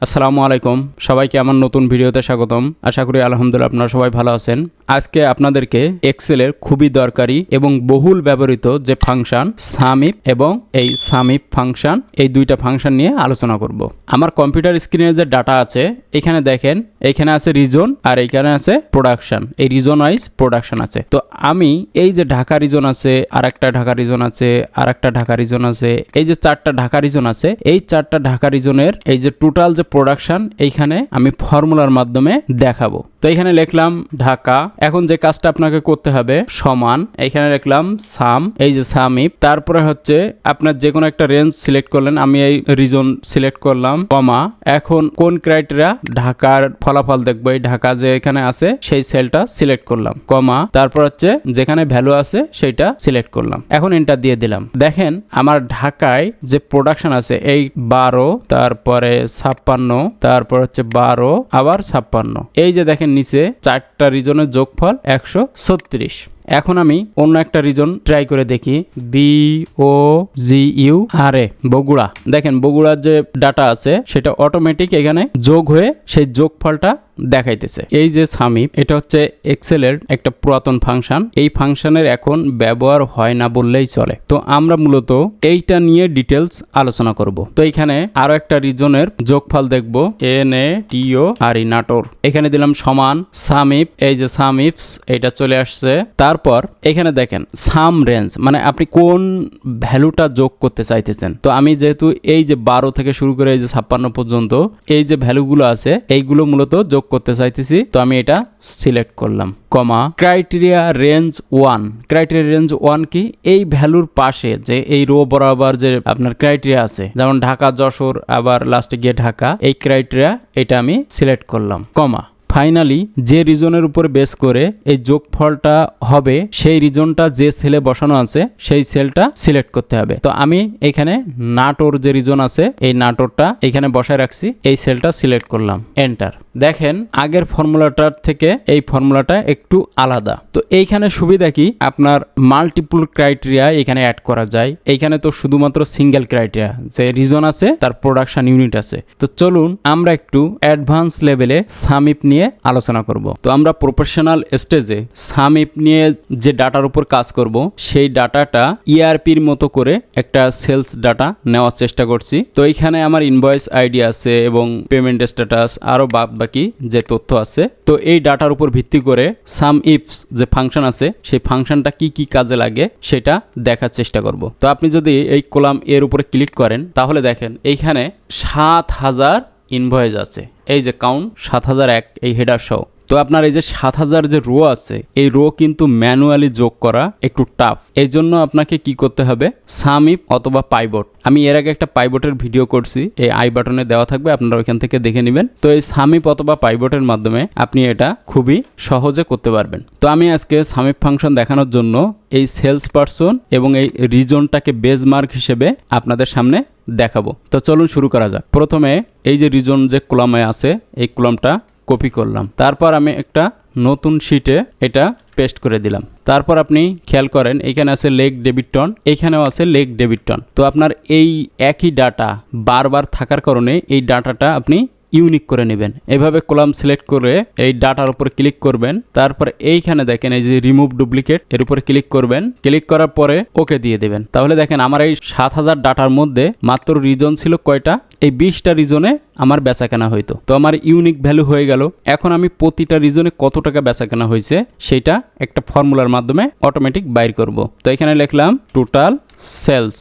আসসালামু আলাইকুম, সবাইকে আমার নতুন ভিডিওতে স্বাগতম। আশা করি আলহামদুলিল্লাহ আপনারা সবাই ভালো আছেন। আজকে আপনাদেরকে এক্সেলের খুবই দরকারি এবং বহুল ব্যবহৃত যে ফাংশন সামিপ এবং এই সামিপ ফাংশন, এই দুইটা ফাংশন নিয়ে আলোচনা করব। আমার কম্পিউটার স্ক্রিনে যে ডাটা আছে এখানে দেখেন, এখানে আছে রিজন আর এখানে আছে প্রোডাকশন। এই রিজন ওয়াইজ প্রোডাকশন আছে। তো আমি এই যে ঢাকা রিজন আছে, আরেকটা ঢাকা রিজন আছে, আরেকটা ঢাকা রিজন আছে, এই যে চারটা ঢাকা রিজন আছে, এই চারটা ঢাকা রিজনের এই যে টোটাল যে প্রোডাকশন এইখানে আমি ফর্মুলার মাধ্যমে দেখাবো। তো এখানে লিখলাম ঢাকা। এখন যে কাজটা আপনাকে করতে হবে সমান, এখানে লিখলাম সাম, এই যে সামিপ, তারপরে হচ্ছে আপনার যে কোনো একটা রেঞ্জ সিলেক্ট করলেন, আমি এই রিজন সিলেক্ট করলাম, কমা, এখন কোন ক্রাইটেরিয়া ঢাকার ফলাফল দেখবো, এই ঢাকা যে এখানে আছে সেই সেলটা সিলেক্ট করলাম, কমা, তারপর হচ্ছে যেখানে ভ্যালু আছে সেইটা সিলেক্ট করলাম, এখন এন্টার দিয়ে দিলাম। দেখেন আমার ঢাকায় যে প্রোডাকশন আছে এই 12, তারপরে 56, তারপর হচ্ছে 12, আবার 56, এই যে দেখেন নিচে চারটা রিজনের যোগফল 136। এখন আমি অন্য একটা রিজন ট্রাই করে দেখি, BOGURA, বগুড়া। দেখেন বগুড়ার যে ডাটা আছে সেটা অটোমেটিক এখানে যোগ হয়ে সেই যোগফলটা দেখাইতেছে। এই যে সামিপ, এটা হচ্ছে এক্সেলের একটা পুরাতন ফাংশন। এই ফাংশনের এখন ব্যবহার হয় না বললেই চলে। তো আমরা মূলত এইটা নিয়ে ডিটেলস আলোচনা করব। তো এখানে আরো একটা রিজনের যোগফল দেখবো, NATO নাটোর। এখানে দিলাম সমান সামিপ, এই যে সামিপস এটা চলে আসছে। তারপর এখানে দেখেন সাম রেঞ্জ, মানে আপনি কোন ভ্যালুটা যোগ করতে চাইতেছেন। তো আমি যেহেতু এই যে 12 থেকে শুরু করে এই যে 56 পর্যন্ত এই যে ভ্যালুগুলো আছে এইগুলো মূলত যোগ করতে চাইতেছি, তো আমি এটা সিলেক্ট করলাম, কমা, ক্রাইটেরিয়া রেঞ্জ 1। ক্রাইটেরিয়া রেঞ্জ 1 কি? এই ভ্যালুর পাশে যে এই রো বরাবর যে আপনার ক্রাইটেরিয়া আছে, যেমন ঢাকা, যশোর, আবার লাস্টে গিয়ে ঢাকা, এই ক্রাইটেরিয়া এটা আমি সিলেক্ট করলাম, কমা। ফাইনালি যে রিজনের উপর বেস করে এই যোগফলটা হবে সেই রিজনটা যে সেলে বসানো আছে সেই সেলটা সিলেক্ট করতে হবে। তো আমি এখানে নাটোর যে রিজন আছে এই নাটোরটা এখানে বসায় রাখছি, এই সেলটা সিলেক্ট করলাম, এন্টার। দেখেন আগের ফর্মুলাটার থেকে এই ফর্মুলাটা একটু আলাদা। তো এইখানে সুবিধা কি, আপনার মাল্টিপল ক্রাইটেরিয়া এখানে অ্যাড করা যায়। এইখানে তো শুধুমাত্র সিঙ্গেল ক্রাইটেরিয়া যে রিজন আছে তার প্রোডাকশন ইউনিট আছে। তো চলুন আমরা একটু অ্যাডভান্স লেভেলে সামিপ নিয়ে আলোচনা করব। তো আমরা প্রফেশনাল স্টেজে সামিপ নিয়ে যে ডাটার উপর কাজ করব সেই ডাটাটা ERPর মতো করে একটা সেলস ডাটা নেওয়ার চেষ্টা করছি। তো এইখানে আমার ইনভয়েস আইডি আছে এবং পেমেন্ট স্ট্যাটাস, আরো বাকি যে তথ্য আছে। তো এই ডাটার উপর ভিত্তি করে সাম ইফস যে ফাংশন আছে সেই ফাংশনটা কি কি কাজে লাগে সেটা দেখার চেষ্টা করব। তো আপনি যদি এই কলাম এর উপরে ক্লিক করেন তাহলে দেখেন এইখানে 7000 ইনভয়েস আছে, এই যে কাউন্ট 7001 এই হেডার সহ। তো আপনার এই যে 7000 যে রো আছে এই রো কিন্তু ম্যানুয়ালি যোগ করা একটু টাফ। এই জন্য আপনাকে কি করতে হবে, সামিপ অথবা পাইভট। আমি এর আগে একটা পাইভটের ভিডিও করছি, এই আই বাটনে দেওয়া থাকবে, আপনারা ওইখান থেকে দেখে নেবেন। তো এই সামিপ অথবা পাইভটের মাধ্যমে আপনি এটা খুবই সহজে করতে পারবেন। তো আমি আজকে সামিপ ফাংশন দেখানোর জন্য এই সেলস পারসন এবং এই রিজনটাকে বেজমার্ক হিসেবে আপনাদের সামনে দেখাবো। তো চলুন শুরু করা যাক। প্রথমে এই যে রিজন যে কলামে আছে এই কলামটা কপি করলাম, তারপর আমি একটা নতুন শিটে এটা পেস্ট করে দিলাম। তারপর আপনি খেয়াল করেন এখানে আছে লেগ ডেবিট টন, এখানেও আছে লেগ ডেবিট টন। তো আপনার এই একই ডাটা বারবার থাকার কারণে এই ডাটাটা আপনি ইউনিক করে নেবেন। এভাবে কলাম সিলেক্ট করে এই ডাটার উপর ক্লিক করবেন, তারপর এইখানে দেখেন এই যে রিমুভ ডুপ্লিকেট, এর উপরে ক্লিক করবেন। ক্লিক করার পরে ওকে দিয়ে দেবেন। তাহলে দেখেন আমার এই 7000 ডাটার মধ্যে মাত্র রিজন ছিল কয়টা, এই 20টা রিজনে আমার বেচাকেনা হইতো। তো আমার ইউনিক ভ্যালু হয়ে গেল। এখন আমি প্রতিটা রিজনে কত টাকা বেচাকেনা হয়েছে সেটা একটা ফর্মুলার মাধ্যমে অটোমেটিক বাইর করব। তো এখানে লিখলাম টোটাল সেলস,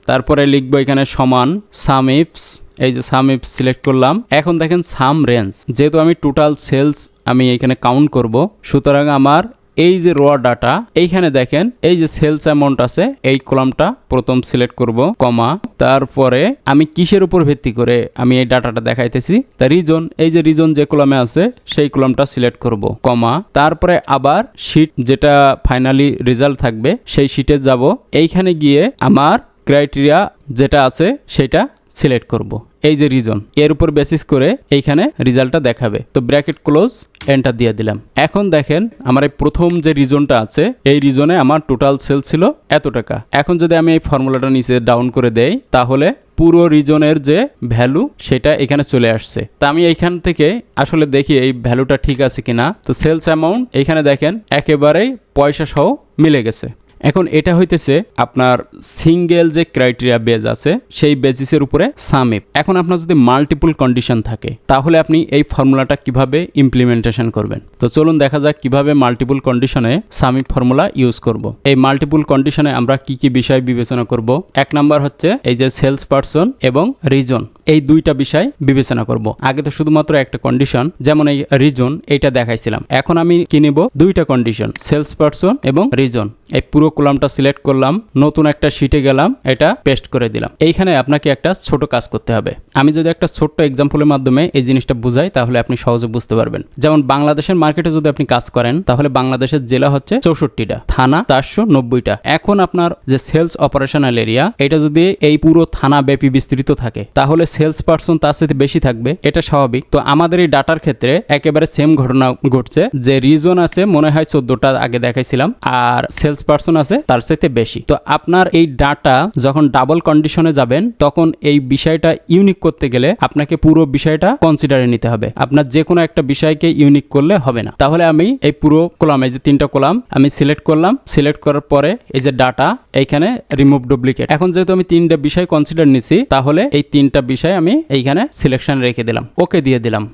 তারপরে লিখবো এখানে সমান সাম ইফস, এই যে সাম ইফ সিলেক্ট করলাম। এখন দেখেন সাম রেঞ্জ, যেহেতু আমি টোটাল সেলস আমি এখানে কাউন্ট করব, সুতরাং আমার এই যে র ডাটা এইখানে দেখেন এই যে সেলস অ্যামাউন্ট আছে এই কলামটা প্রথম সিলেক্ট করব, কমা, তারপরে আমি কিসের উপর ভিত্তি করে আমি এই ডাটাটা দেখাইতেছি, তা রিজন, এই যে রিজন যে কলামে আছে সেই কলামটা সিলেক্ট করব, কমা, তারপরে আবার শিট যেটা ফাইনালি রেজাল্ট থাকবে সেই শিটে যাব। এইখানে গিয়ে আমার ক্রাইটেরিয়া যেটা আছে সেটা সিলেক্ট করব, এই যে রিজন, এর উপর বেসিস করে এইখানে রেজাল্টটা দেখাবে। তো ব্র্যাকেট ক্লোজ, এন্টার দিয়ে দিলাম। এখন দেখেন আমার এই প্রথম যে রিজনটা আছে, এই রিজনে আমার টোটাল সেল ছিল এত টাকা। এখন যদি আমি এই ফর্মুলাটা নিচে ডাউন করে দেই, তাহলে পুরো রিজনের যে ভ্যালু সেটা এখানে চলে আসছে। তা আমি এইখান থেকে আসলে দেখি এই ভ্যালুটা ঠিক আছে কিনা। তো সেলস অ্যামাউন্ট এইখানে দেখেন একেবারেই পয়সা সহ মিলে গেছে। এখন এটা হইতেছে আপনার সিঙ্গেল যে ক্রাইটেরিয়া বেজ আছে সেই বেসিসের উপরে সামিপ। এখন আপনার যদি মাল্টিপল কন্ডিশন থাকে তাহলে আপনি এই ফর্মুলাটা কিভাবে ইমপ্লিমেন্টেশন করবেন। তো চলুন দেখা যাক কিভাবে মাল্টিপল কন্ডিশনে সামিপ ফর্মুলা ইউজ করব। এই মাল্টিপল কন্ডিশনে আমরা কি কি বিষয় বিবেচনা করব। এক নাম্বার হচ্ছে এই যে সেলস পারসন এবং রিজন, এই দুইটা বিষয় বিবেচনা করব। আগে তো শুধুমাত্র একটা কন্ডিশন, যেমন এই রিজন এইটা দেখাইছিলাম। এখন আমি কি নিব, দুইটা কন্ডিশন, সেলস পারসন এবং রিজন। এই পুরো কলামটা সিলেক্ট করলাম, নতুন একটা শিটে গেলাম, এটা পেস্ট করে দিলাম। এইখানে আপনাকে একটা ছোট কাজ করতে হবে। আমি যদি একটা ছোট্ট এক্সাম্পলের মাধ্যমে এই জিনিসটা বুঝাই তাহলে আপনি সহজে বুঝতে পারবেন। যেমন বাংলাদেশের মার্কেটে যদি আপনি কাজ করেন তাহলে বাংলাদেশের জেলা হচ্ছে 64টা, থানা 490টা। এখন আপনার যে সেলস অপারেশনাল এরিয়া এটা যদি এই পুরো থানা ব্যাপী বিস্তৃত থাকে তাহলে সেলস পারসন তার সাথে বেশি থাকবে, এটা স্বাভাবিক। তো আমাদের এই ডাটার ক্ষেত্রে একেবারে সেম ঘটনা ঘটছে, যে রিজন আছে মনে হয় 14টা আগে দেখাইছিলাম, আর সেলস পারসন আছে তার সাথে বেশি। তো আপনার এই ডাটা যখন ডাবল কন্ডিশনে যাবেন তখন এই বিষয়টা ইউনিক করতে গেলে আপনাকে পুরো বিষয়টা কনসিডারে নিতে হবে। আপনার যে কোনো একটা বিষয়কে ইউনিক করলে হবে না। তাহলে আমি এই পুরো কলাম, এই যে 3টা কলাম আমি সিলেক্ট করলাম। সিলেক্ট করার পরে এই যে ডাটা, এইখানে রিমুভ ডুপ্লিকেট। এখন যেহেতু আমি 3টা বিষয় কনসিডার নিছি তাহলে এই 3টা বিষয় আমি এইখানে সিলেকশন রেখে দিলাম, ওকে দিয়ে দিলাম।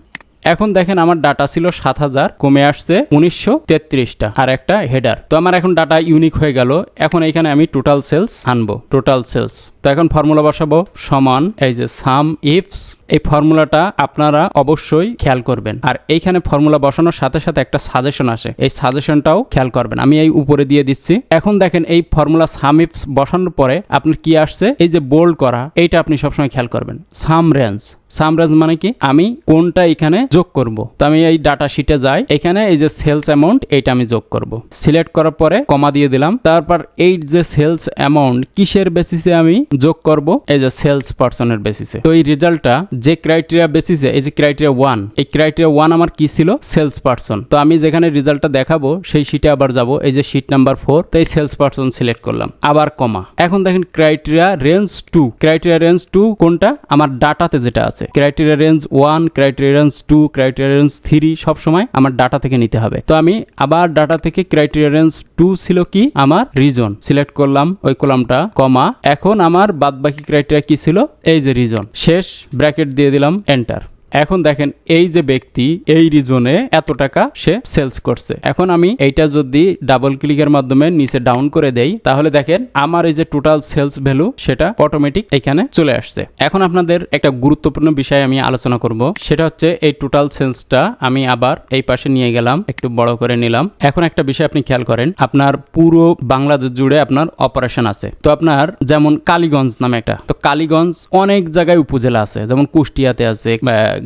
এখন দেখেন আমার ডাটা ছিল 7000, কমে আসছে 1933টা আর একটা হেডার। তো আমার এখন ডাটা ইউনিক হয়ে গেল। এখন এইখানে আমি টোটাল সেলস আনবো, টোটাল সেলস। তো এখন ফর্মুলা বসাবো, সমান এই যে সাম ইফস। এই ফর্মুলাটা আপনারা অবশ্যই খেয়াল করবেন। আর এইখানে ফর্মুলা বসানোর সাথে সাথে একটা সাজেশন আসে, এই সাজেশনটাও খেয়াল করবেন। আমি এই উপরে দিয়ে দিচ্ছি। এখন দেখেন এই ফর্মুলা সাম ইফস বসানোর পরে আপনার কি আসছে, এই যে বোল্ড করা, এইটা আপনি সবসময় খেয়াল করবেন। সাম রেঞ্জ, সাম রেঞ্জ মানে কি, আমি কোনটা এখানে যোগ করব। তো আমি এই ডাটা শিটে যাই, এখানে এই যে সেলস অ্যামাউন্ট এইটা আমি যোগ করব। সিলেক্ট করার পরে কমা দিয়ে দিলাম। তারপর এই যে সেলস অ্যামাউন্ট কিসের বেসিসে আমি যোগ করব, এই যে সেলস পারসনের বেসিসে। তো এই রেজাল্টটা যে ক্রাইটেরিয়া বেসিসে, এই যে ক্রাইটেরিয়া 1, এই ক্রাইটেরিয়া 1 আমার কি ছিল, সেলস পারসন। তো আমি যেখানে রেজাল্টটা দেখাবো সেই শিটে আবার যাব, এই যে শিট নাম্বার 4, তো এই সেলস পারসন সিলেক্ট করলাম, আবার কমা। এখন দেখেন ক্রাইটেরিয়া রেঞ্জ 2, ক্রাইটেরিয়া রেঞ্জ 2 কোনটা, আমার ডাটাতে যেটা আছে। Criteria range 1, criteria range 2, criteria range 3 সব সময় আমার ডাটা থেকে নিতে হবে। তো আমি আবার ডাটা থেকে ক্রাইটেরিয়া রেঞ্জ 2 ছিল কি, আমার রিজন, সিলেক্ট করলাম ওই কলামটা, কমা। এখন আমার বাদবাকি ক্রাইটেরিয়া কি ছিল, এই যে রিজন, শেষ ব্র্যাকেট দিয়ে দিলাম, এন্টার। এখন দেখেন এই যে ব্যক্তি এই রিজনে এত টাকা সে সেলস করছে। এখন আমি এইটা যদি ডাবল ক্লিকের মাধ্যমে নিচে ডাউন করে দেই তাহলে দেখেন আমার এই যে টোটাল সেলস ভ্যালু সেটা অটোমেটিক এখানে চলে আসছে। এখন আপনাদের একটা গুরুত্বপূর্ণ বিষয় আমি আলোচনা করব, সেটা হচ্ছে এই টোটাল সেলসটা আমি আবার এই পাশে নিয়ে গেলাম, একটু বড় করে নিলাম। এখন একটা বিষয় আপনি খেয়াল করেন, আপনার পুরো বাংলাদেশ জুড়ে আপনার অপারেশন আছে। তো আপনার যেমন কালীগঞ্জ নামে একটা, তো কালীগঞ্জ অনেক জায়গায় উপজেলা আছে, যেমন কুষ্টিয়াতে আছে,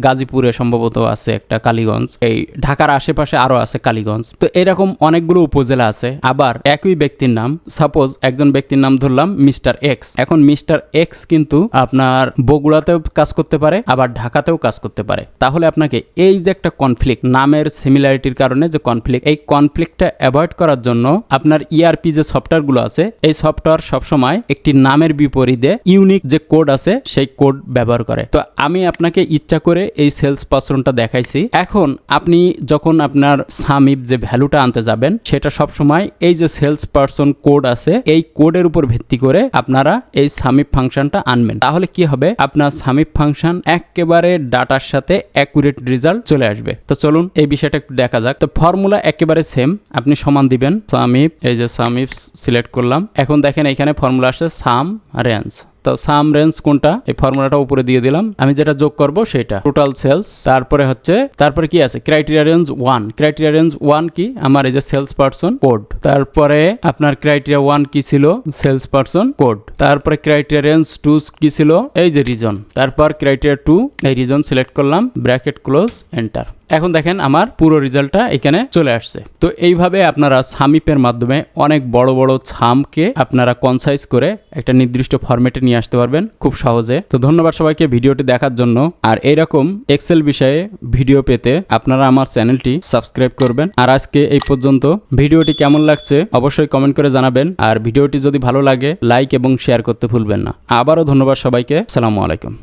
গাজীপুরে সম্ভবত আছে একটা কালীগঞ্জ, এই ঢাকার আশেপাশে আরো আছে কালীগঞ্জ। তো এরকম অনেকগুলো উপজেলা আছে। আবার একই ব্যক্তির নাম, সাপোজ একজন ব্যক্তির নাম ধরলাম মিস্টার এক্স। এখন মিস্টার এক্স কিন্তু আপনার বগুড়াতেও কাজ করতে পারে, আবার ঢাকাতেও কাজ করতে পারে। তাহলে আপনাকে এই যে একটা কনফ্লিক্ট, নামের সিমিলারিটির কারণে যে কনফ্লিক্ট, এই কনফ্লিক্টটা অ্যাভয়েড করার জন্য আপনার ইআরপি যে সফটওয়্যারগুলো আছে, এই সফটওয়্যার সবসময় একটি নামের বিপরীতে ইউনিক যে কোড আছে সেই কোড ব্যবহার করে। তো আমি আপনাকে ইচ্ছা করে এই সেলস পারসনটা দেখাইছি। এখন আপনি যখন আপনার সামিপ যে ভ্যালুটা আনতে যাবেন সেটা সব সময় এই যে সেলস পারসন কোড আছে এই কোডের উপর ভিত্তি করে আপনারা এই সামিপ ফাংশনটা আনবেন। তাহলে কি হবে, আপনার সামিপ ফাংশন একেবারে ডাটার সাথে অ্যাকুরেট রেজাল্ট চলে আসবে। তো চলুন এই বিষয়টা একটু দেখা যাক। তো ফর্মুলা একেবারে সেম, আপনি সমান দিবেন সামিপ, এই যে সামিপ সিলেক্ট করলাম। এখন দেখেন এখানে ফর্মুলা আসছে সাম রেঞ্জ। তো সাম রেঞ্জ কোনটা, এই ফর্মুলাটা উপরে দিয়ে দিলাম। আমি যেটা যোগ করব সেটা টোটাল সেলস। তারপরে কি আছে, ক্রাইটেরিয়া রেঞ্জ 1। ক্রাইটেরিয়া রেঞ্জ 1 কি, আমার এই যে সেলস পারসন কোড। তারপরে আপনার ক্রাইটেরিয়া 1 কি ছিল, সেলস পারসন কোড। তারপরে ক্রাইটেরিয়া রেঞ্জ 2 কি ছিল, এই যে রিজন। তারপর ক্রাইটেরিয়া 2, এই রিজন সিলেক্ট করলাম, ব্র্যাকেট ক্লোজ, এন্টার। এখন দেখেন আমার পুরো রেজাল্টটা এখানে চলে আসছে। তো এইভাবে আপনারা সামিপের মাধ্যমে অনেক বড় বড় ছামকে আপনারা কনসাইজ করে একটা নির্দিষ্ট ফরম্যাটে নিয়ে আসতে পারবেন খুব সহজে। তো ধন্যবাদ সবাইকে ভিডিওটি দেখার জন্য। আর এইরকম এক্সেল বিষয়ে ভিডিও পেতে আপনারা আমার চ্যানেলটি সাবস্ক্রাইব করবেন। আর আজকে এই পর্যন্ত। ভিডিওটি কেমন লাগছে অবশ্যই কমেন্ট করে জানাবেন। আর ভিডিওটি যদি ভালো লাগে লাইক এবং শেয়ার করতে ভুলবেন না। আবারও ধন্যবাদ সবাইকে। আসসালামু আলাইকুম।